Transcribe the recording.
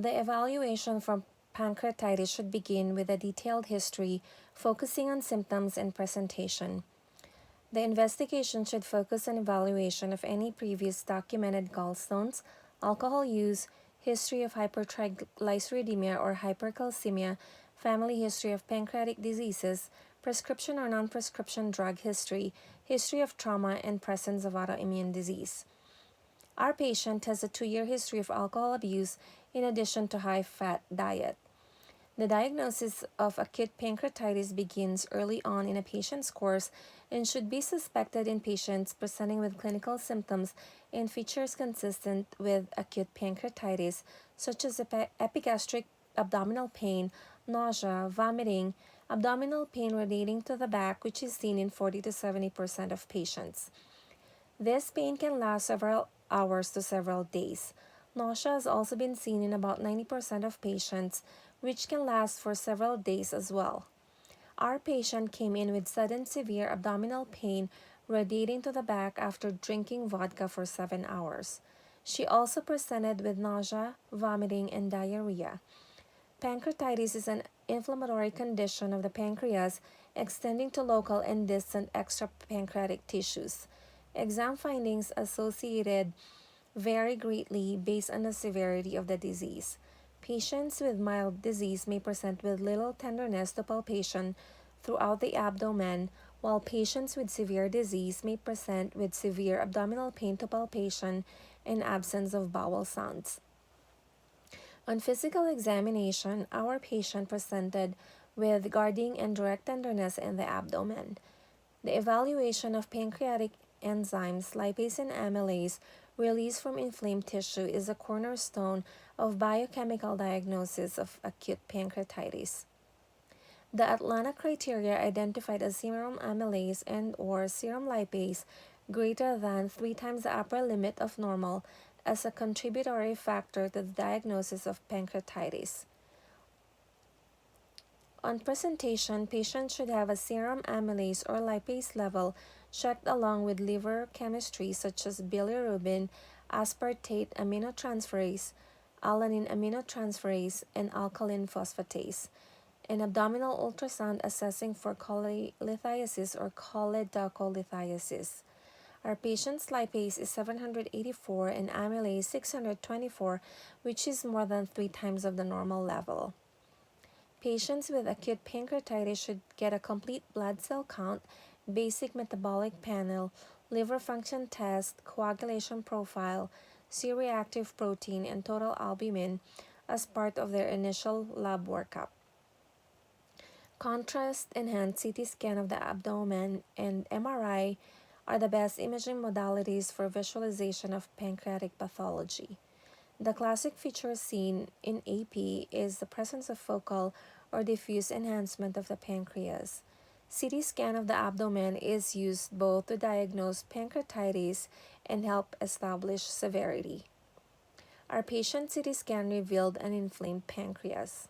The evaluation for pancreatitis should begin with a detailed history focusing on symptoms and presentation. The investigation should focus on evaluation of any previous documented gallstones, alcohol use, history of hypertriglyceridemia or hypercalcemia, family history of pancreatic diseases, prescription or non-prescription drug history, history of trauma, and presence of autoimmune disease. Our patient has a 2-year history of alcohol abuse in addition to high-fat diet. The diagnosis of acute pancreatitis begins early on in a patient's course and should be suspected in patients presenting with clinical symptoms and features consistent with acute pancreatitis, such as epigastric abdominal pain, nausea, vomiting, abdominal pain radiating to the back, which is seen in 40 to 70% of patients. This pain can last several hours to several days. Nausea has also been seen in about 90% of patients, which can last for several days as well. Our patient came in with sudden severe abdominal pain radiating to the back after drinking vodka for 7 hours. She also presented with nausea, vomiting, and diarrhea. Pancreatitis is an inflammatory condition of the pancreas extending to local and distant extrapancreatic tissues. Exam findings associated vary greatly based on the severity of the disease. Patients with mild disease may present with little tenderness to palpation throughout the abdomen, while patients with severe disease may present with severe abdominal pain to palpation and absence of bowel sounds. On physical examination, our patient presented with guarding and direct tenderness in the abdomen. The evaluation of pancreatic enzymes, lipase and amylase, released from inflamed tissue is a cornerstone of biochemical diagnosis of acute pancreatitis. The Atlanta criteria identified a serum amylase and/or serum lipase greater than 3 times the upper limit of normal as a contributory factor to the diagnosis of pancreatitis. On presentation, patients should have a serum amylase or lipase level checked along with liver chemistry such as bilirubin, aspartate aminotransferase, alanine aminotransferase, and alkaline phosphatase. An abdominal ultrasound assessing for cholelithiasis or choledocholithiasis. Our patient's lipase is 784 and amylase 624, which is more than 3 times of the normal level. Patients with acute pancreatitis should get a complete blood cell count, basic metabolic panel, liver function test, coagulation profile, C-reactive protein, and total albumin as part of their initial lab workup. Contrast-enhanced CT scan of the abdomen and MRI are the best imaging modalities for visualization of pancreatic pathology. The classic feature seen in AP is the presence of focal or diffuse enhancement of the pancreas. CT scan of the abdomen is used both to diagnose pancreatitis and help establish severity. Our patient CT scan revealed an inflamed pancreas.